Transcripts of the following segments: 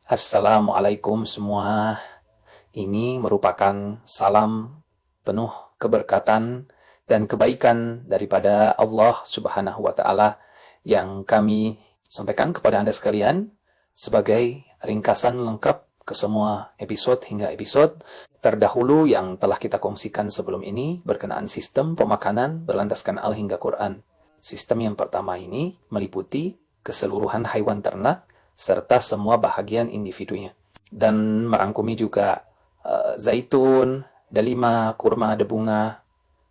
Assalamualaikum semua. Ini merupakan salam penuh keberkatan dan kebaikan daripada Allah Subhanahu wa Ta'ala yang kami sampaikan kepada Anda sekalian sebagai ringkasan lengkap ke semua episode hingga episode terdahulu yang telah kita kongsikan sebelum ini berkenaan sistem pemakanan berlandaskan Al hingga Quran. Sistem yang pertama ini meliputi keseluruhan haiwan ternak serta semua bahagian individunya. Dan merangkumi juga zaitun, delima, kurma, debunga,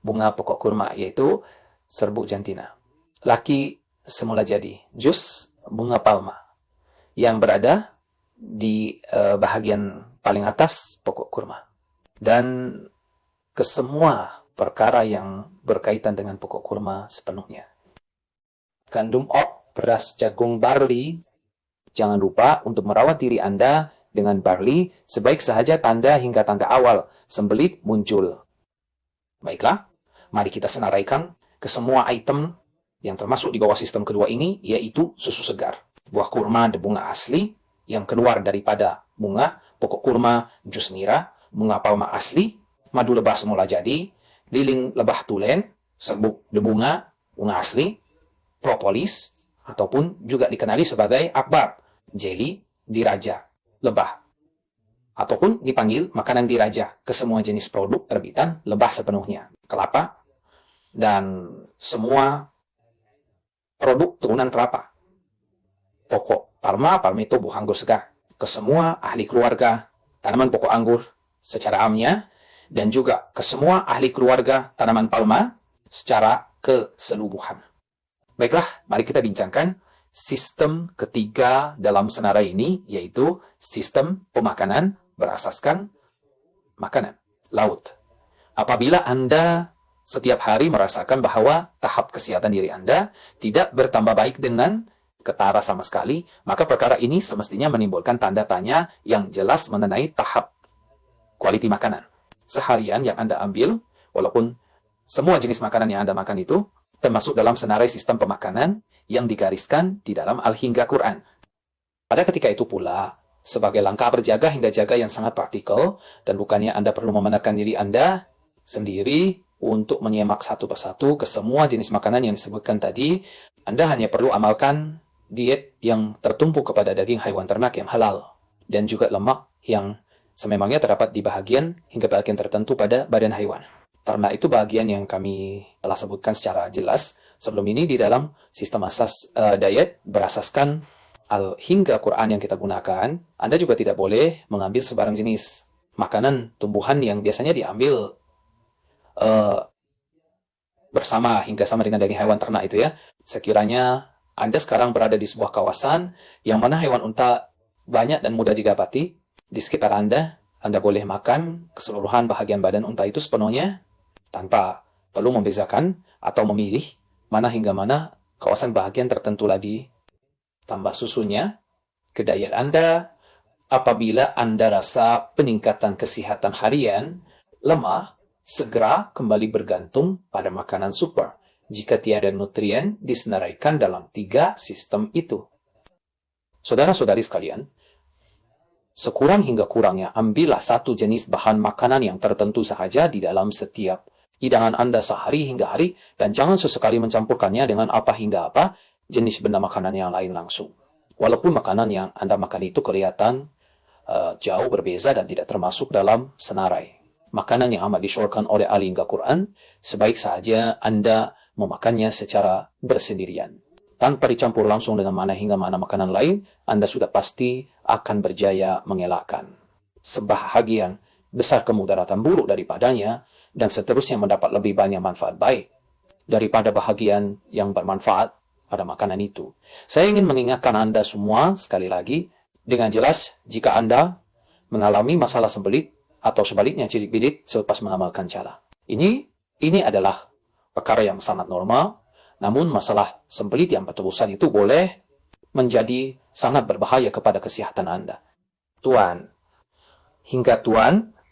bunga pokok kurma, yaitu serbuk jantina. Laki semula jadi, jus bunga palma, yang berada di bahagian paling atas pokok kurma. Dan kesemua perkara yang berkaitan dengan pokok kurma sepenuhnya. Gandum op, beras, jagung, barley. Jangan lupa untuk merawat diri Anda dengan barley sebaik sahaja tanda hingga tangga awal sembelit muncul. Baiklah, mari kita senaraikan ke semua item yang termasuk di bawah sistem kedua ini, yaitu susu segar, buah kurma bunga asli yang keluar daripada bunga, pokok kurma, jus nira, bunga palma asli, madu lebah semula jadi, lilin lebah tulen, serbuk bunga asli, propolis, ataupun juga dikenali sebagai akbar, jeli, diraja, lebah, ataupun dipanggil makanan diraja ke semua jenis produk terbitan lebah sepenuhnya, kelapa, dan semua produk turunan kelapa, pokok palma itu buah anggur segar, ke semua ahli keluarga tanaman pokok anggur secara amnya, dan juga ke semua ahli keluarga tanaman palma secara keseluruhan. Baiklah, mari kita bincangkan sistem ketiga dalam senarai ini, yaitu sistem pemakanan berasaskan makanan, laut. Apabila Anda setiap hari merasakan bahwa tahap kesehatan diri Anda tidak bertambah baik dengan ketara sama sekali, maka perkara ini semestinya menimbulkan tanda tanya yang jelas mengenai tahap kualiti makanan. Seharian yang Anda ambil, walaupun semua jenis makanan yang Anda makan itu termasuk dalam senarai sistem pemakanan yang digariskan di dalam Al hingga Quran. Pada ketika itu pula, sebagai langkah berjaga hingga jaga yang sangat praktikal, dan bukannya Anda perlu memenangkan diri Anda sendiri untuk menyemak satu persatu ke semua jenis makanan yang disebutkan tadi, Anda hanya perlu amalkan diet yang tertumpu kepada daging haiwan ternak yang halal, dan juga lemak yang sememangnya terdapat di bahagian hingga bagian tertentu pada badan haiwan. Ternak itu bagian yang kami telah sebutkan secara jelas sebelum ini di dalam sistem asas diet berasaskan Al hingga Quran yang kita gunakan. Anda juga tidak boleh mengambil sebarang jenis makanan tumbuhan yang biasanya diambil bersama hingga sama dengan daging hewan ternak itu ya. Sekiranya Anda sekarang berada di sebuah kawasan yang mana hewan unta banyak dan mudah didapati di sekitar Anda boleh makan keseluruhan bahagian badan unta itu sepenuhnya tanpa perlu membezakan atau memilih mana hingga mana kawasan bahagian tertentu lagi. Tambah susunya ke diet Anda. Apabila Anda rasa peningkatan kesehatan harian lemah, segera kembali bergantung pada makanan super jika tiada nutrien disenaraikan dalam 3 sistem itu. Saudara-saudari sekalian, sekurang hingga kurangnya ambillah satu jenis bahan makanan yang tertentu sahaja di dalam setiap hidangan Anda sehari hingga hari, dan jangan sesekali mencampurkannya dengan apa hingga apa jenis benda makanan yang lain langsung. Walaupun makanan yang Anda makan itu kelihatan jauh berbeza dan tidak termasuk dalam senarai makanan yang amat disyorkan oleh Al hingga Quran, sebaik saja Anda memakannya secara bersendirian. Tanpa dicampur langsung dengan mana hingga mana makanan lain, Anda sudah pasti akan berjaya mengelakkan sebahagian besar kemudaratan buruk daripadanya, dan seterusnya mendapat lebih banyak manfaat baik daripada bahagian yang bermanfaat pada makanan itu. Saya ingin mengingatkan Anda semua sekali lagi dengan jelas, jika Anda mengalami masalah sembelit atau sebaliknya cilik-bilik selepas mengamalkan cara ini adalah perkara yang sangat normal. Namun masalah sembelit yang berterusan itu boleh menjadi sangat berbahaya kepada kesehatan Anda. Tuan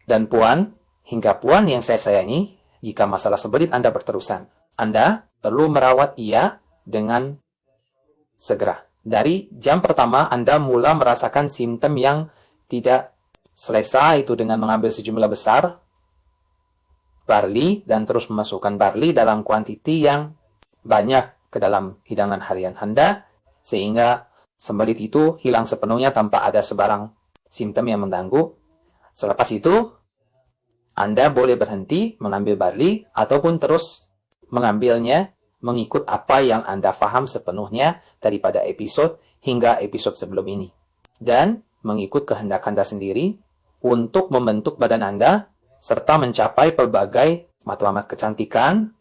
dan puan hingga puan yang saya sayangi, jika masalah sembelit Anda berterusan, Anda perlu merawat ia dengan segera. Dari jam pertama Anda mulai merasakan simptom yang tidak selesai itu dengan mengambil sejumlah besar barley dan terus memasukkan barley dalam kuantiti yang banyak ke dalam hidangan harian Anda, sehingga sembelit itu hilang sepenuhnya tanpa ada sebarang simptom yang mengganggu. Selepas itu, Anda boleh berhenti mengambil barley ataupun terus mengambilnya mengikut apa yang Anda faham sepenuhnya daripada episode hingga episode sebelum ini. Dan mengikut kehendak Anda sendiri untuk membentuk badan Anda serta mencapai pelbagai matlamat kecantikan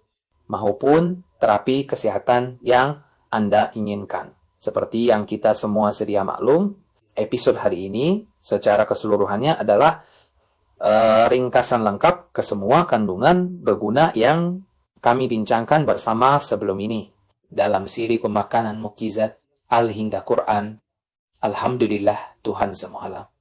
maupun terapi kesehatan yang Anda inginkan. Seperti yang kita semua sedia maklum, episode hari ini secara keseluruhannya adalah ringkasan lengkap ke semua kandungan berguna yang kami bincangkan bersama sebelum ini dalam siri pemakanan mukjizat Al-Hinda Quran. Alhamdulillah Tuhan semua alam.